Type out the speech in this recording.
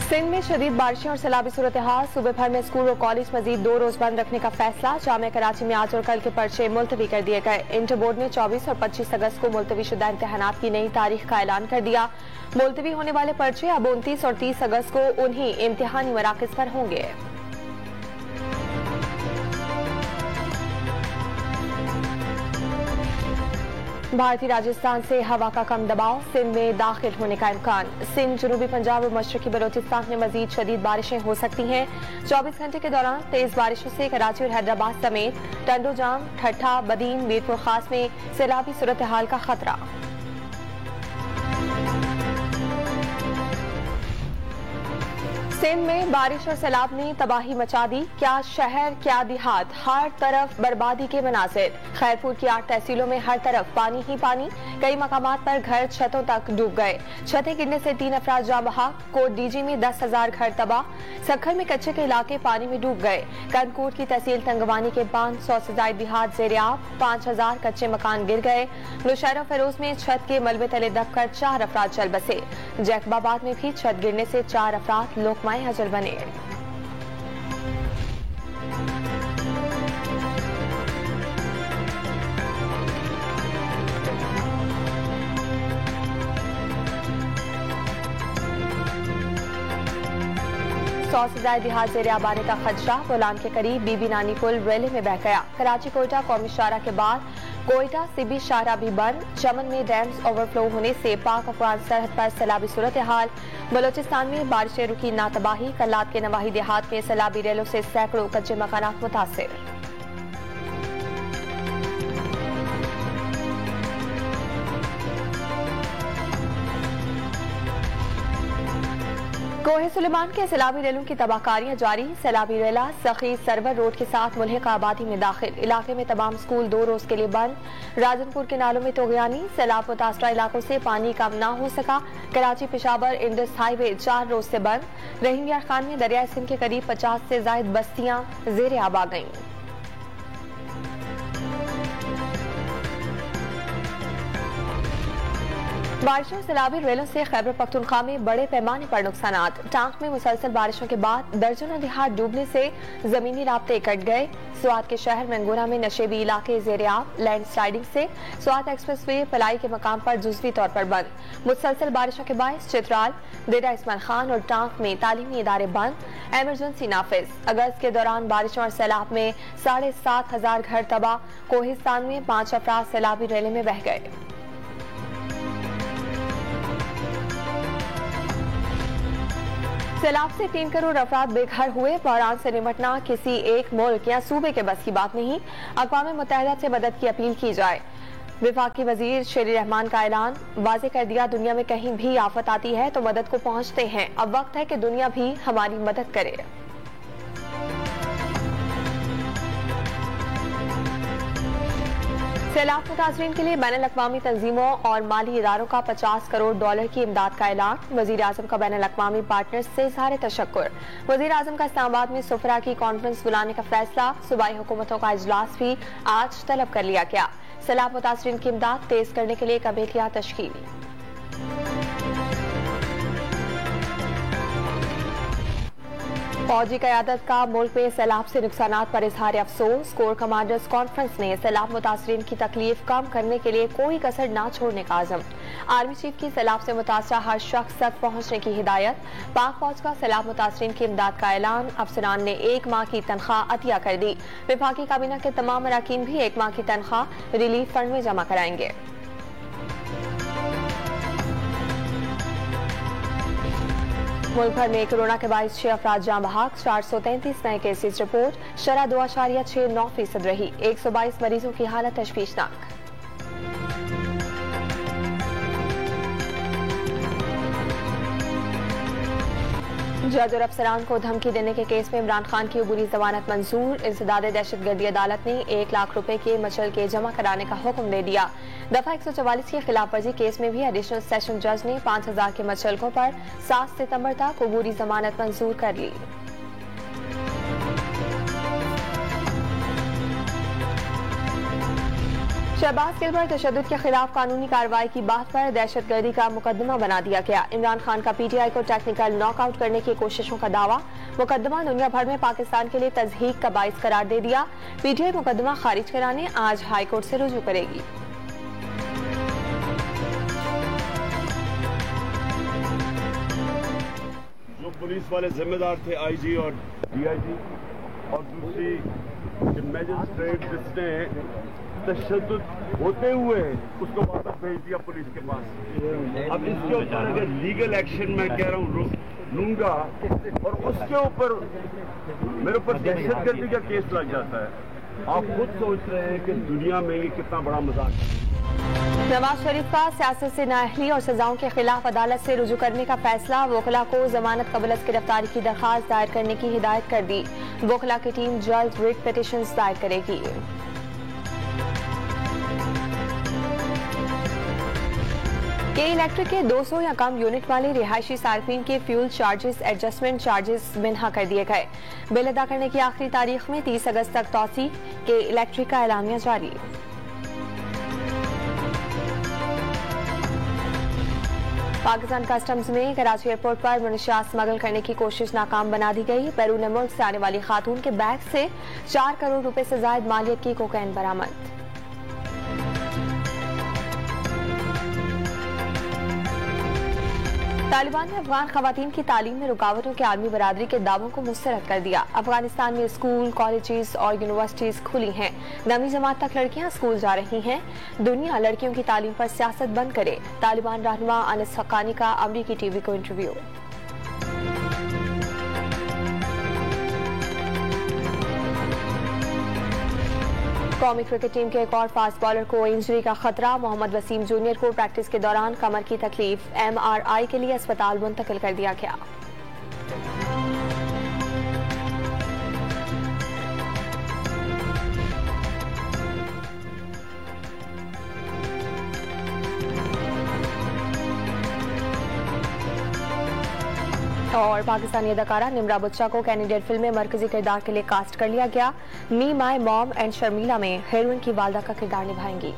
सिंध में शदीद बारिशें और सैलाबी सूरत हाल। सूबे भर में स्कूल और कॉलेज मजीद 2 रोज बंद रखने का फैसला। जामिया कराची में आज और कल के पर्चे मुलतवी कर दिए गए। इंटर बोर्ड ने 24 और 25 अगस्त को मुलतवी शुदा इम्तिहानात की नई तारीख का ऐलान कर दिया। मुलतवी होने वाले पर्चे अब 29 और 30 अगस्त को उन्हीं इम्तिहानी मराकज पर होंगे। भारतीय राजस्थान से हवा का कम दबाव सिंध में दाखिल होने का इम्कान। सिंध, जनूबी पंजाब और मशरकी बलोचिस्तान में मजीद शदीद बारिशें हो सकती हैं। 24 घंटे के दौरान तेज बारिशों से कराची और हैदराबाद समेत टंडो जाम, ठट्ठा, बदीन, मीरपुर खास में सैलाबी सूरत हाल का खतरा। सिंध में बारिश और सैलाब ने तबाही मचा दी। क्या शहर क्या देहात, हर तरफ बर्बादी के मनाजिर। खैरपुर की 8 तहसीलों में हर तरफ पानी ही पानी। कई मकामात पर घर छतों तक डूब गए। छतें गिरने से 3 अफराद जाँ बहक। कोट डीजी में 10,000 घर तबाह। सखर में कच्चे के इलाके पानी में डूब गए। कंदकोट की तहसील तंगवानी के 500 से ज्यादा देहात ज़ेर-ए-आब। 5,000 कच्चे मकान गिर गए। नौशहरा फिरोज में छत के मलबे तले दबकर 4 अफराद चल बसे। जैकबाबाद में भी छत गिरने से 4 अफराद लोकमाए हजर बने। सौ से ज्यादा देहात ज़ेर-ए-आब आने का खदशा। बोलान के करीब बीबी नानी पुल रेले में बह गया। कराची कोयटा कौमी शाहरा के बाद कोयटा सीबी शाहरा भी बंद। चमन में डैम्स ओवरफ्लो होने से पाक अफगान सरहद पर सैलाबी सूरत हाल। बलोचिस्तान में बारिशें रुकी ना तबाही। कल्लात के नवाही देहात में सैलाबी रेलों से सैकड़ों कच्चे मकानात मुतासिर। कोहे सुलेमान के सैलाबी रेलों की तबाहकारियां जारी। सैलाबी रेला सखी सरवर रोड के साथ मुल्हिका आबादी में दाखिल। इलाके में तमाम स्कूल 2 रोज के लिए बंद। राजनपुर के नालों में तोगयानी। सैलाब मुतासरा इलाकों से पानी कम ना हो सका। कराची पेशावर इंडस हाईवे 4 रोज से बंद। रहीम यार खान में दरियाए सिंध के करीब 50 से ज्यादा बस्तियां ज़ेर-ए-आब आ गईं। बारिशों और सैलाबी रेलों से खैबर पख्तूनख्वा में बड़े पैमाने पर नुकसानात। टांक में मुसलसल बारिशों के बाद दर्जनों देहात डूबने से जमीनी राब्ते कट गए। स्वात के शहर मंगोरा में नशेबी इलाके ज़ेर-ए-आब। लैंड स्लाइडिंग से स्वात एक्सप्रेस वे पलाई के मकाम पर जुज़वी तौर पर बंद। मुसलसल बारिशों के बायस चित्राल, डेरा इस्माइल खान और टांक में तालीमी इदारे बंद। एमरजेंसी नाफिज। अगस्त के दौरान बारिशों और सैलाब में 7,500 घर तबाह। कोहिस्तान में 5 अफराद सैलाबी रेले में बह गए। सैलाब से 3 करोड़ अफराद बेघर हुए। बहरान से निपटना किसी एक मुल्क या सूबे के बस की बात नहीं। अक़वाम मुत्तहिदा से मदद की अपील की जाए। विफाकी वजीर शेर रहमान का ऐलान। वाज़े कर दिया, दुनिया में कहीं भी आफत आती है तो मदद को पहुंचते हैं। अब वक्त है कि दुनिया भी हमारी मदद करे। सैलाब मुतासरीन के लिए बैनुल-अक़वामी तंजीमों और माली इदारों का $50 करोड़ की इमदाद का ऐलान। वज़ीर आज़म का बैनुल-अक़वामी पार्टनर्स से इज़हार तशक्कुर। वज़ीर आज़म का इस्लामाबाद में सुफरा की कॉन्फ्रेंस बुलाने का फैसला। सूबाई हुकूमतों का इजलास भी आज तलब कर लिया गया। सैलाब मुतासरीन की इमदाद तेज करने के लिए कमेटियां तश्कील। फौजी क़यादत का मुल्क में सैलाब से नुकसानात पर इजहार अफसोस। कोर कमांडर्स कॉन्फ्रेंस ने सैलाब मुतासरीन की तकलीफ कम करने के लिए कोई कसर न छोड़ने का आज़म। आर्मी चीफ की सैलाब से मुतासरा हर शख्स तक पहुंचने की हिदायत। पाक फौज का सैलाब मुतासरीन की इमदाद का ऐलान। अफसरान ने 1 माह की तनख्वाह अतिया कर दी। विफाकी काबीना के तमाम अरकान भी 1 माह की तनख्वाह रिलीफ फंड में जमा कराएंगे। मुल्क भर में कोरोना के बायस 6 अफराद जाँ बहक। 433 नए केसेज रिपोर्ट। शरह 2.69% रही। 122 मरीजों की हालत तशवीशनाक। जज और अफसरान को धमकी देने के केस में इमरान खान की अबूरी जमानत मंजूर। इंसदाद दहशतगर्दी अदालत ने 1 लाख रुपए के मचल के जमा कराने का हुक्म दे दिया। दफा 144 की खिलाफ वर्जी केस में भी एडिशनल सेशन जज ने 5,000 के मचलकों पर 7 सितंबर तक अबूरी जमानत मंजूर कर ली। शहबाज गिल पर तशद्दुद के खिलाफ कानूनी कार्रवाई की बात पर दहशतगर्दी का मुकदमा बना दिया गया। इमरान खान का पीटीआई को टेक्निकल नॉकआउट करने की कोशिशों का दावा। मुकदमा दुनिया भर में पाकिस्तान के लिए तज़हीक का बाइस करार दे दिया। पीटीआई मुकदमा खारिज कराने आज हाईकोर्ट से रुजू करेगी। जो पुलिस वाले जिम्मेदार थे, आईजी और डीआईजी, और दूसरी मैजिस्ट्रेट जिसने तशद्दुद होते हुए उसको वापस भेज दिया पुलिस के पास। अब इसके ऊपर अगर लीगल एक्शन मैं कह रहा हूँ लूंगा और उसके ऊपर मेरे ऊपर दहशतगर्दी का केस लग जाता है, आप खुद सोच रहे हैं कि दुनिया में ये कितना बड़ा मजाक है। नवाज शरीफ का सियासत से नाअहली और सजाओं के खिलाफ अदालत से रुजू करने का फैसला। वोकला को जमानत कबल अज गिरफ्तारी की दरखास्त दायर करने की हिदायत कर दी। वोकला की टीम जल्द रिट पिटीशंस दायर करेगी। के इलेक्ट्रिक के 200 या कम यूनिट वाले रिहायशी सार्फिन के फ्यूल चार्जेस एडजस्टमेंट चार्जेस मिन्हा कर दिए गए। बिल अदा करने की आखिरी तारीख में 30 अगस्त तक तौसी। के इलेक्ट्रिक का एलामिया जारी। पाकिस्तान कस्टम्स में कराची एयरपोर्ट पर मुनशियात स्मगल करने की कोशिश नाकाम बना दी गई। बैरून मुल्क से आने वाली खातून के बैग से 4 करोड़ रुपए से जायद मालियत की कोकेन बरामद। तालिबान ने अफगान खवातीन की तालीम में रुकावटों के आलमी बरादरी के दावों को मुस्तरद कर दिया। अफगानिस्तान में स्कूल, कॉलेजेस और यूनिवर्सिटीज खुली हैं। 9वीं जमात तक लड़कियां स्कूल जा रही हैं। दुनिया लड़कियों की तालीम पर सियासत बंद करे। तालिबान रहनुमा अनस हक्कानी का अमरीकी टीवी को इंटरव्यू। कौमी क्रिकेट टीम के एक और फास्ट बॉलर को इंजरी का खतरा। मोहम्मद वसीम जूनियर को प्रैक्टिस के दौरान कमर की तकलीफ, MRI के लिए अस्पताल मुंतकिल कर दिया गया। और पाकिस्तानी अदाकारा निम्रा बुच्चा को कैनेडियन फिल्म में मरकजी किरदार के लिए कास्ट कर लिया गया। मी माय मॉम एंड शर्मिला में हीरोइन की वालदा का किरदार निभाएंगी।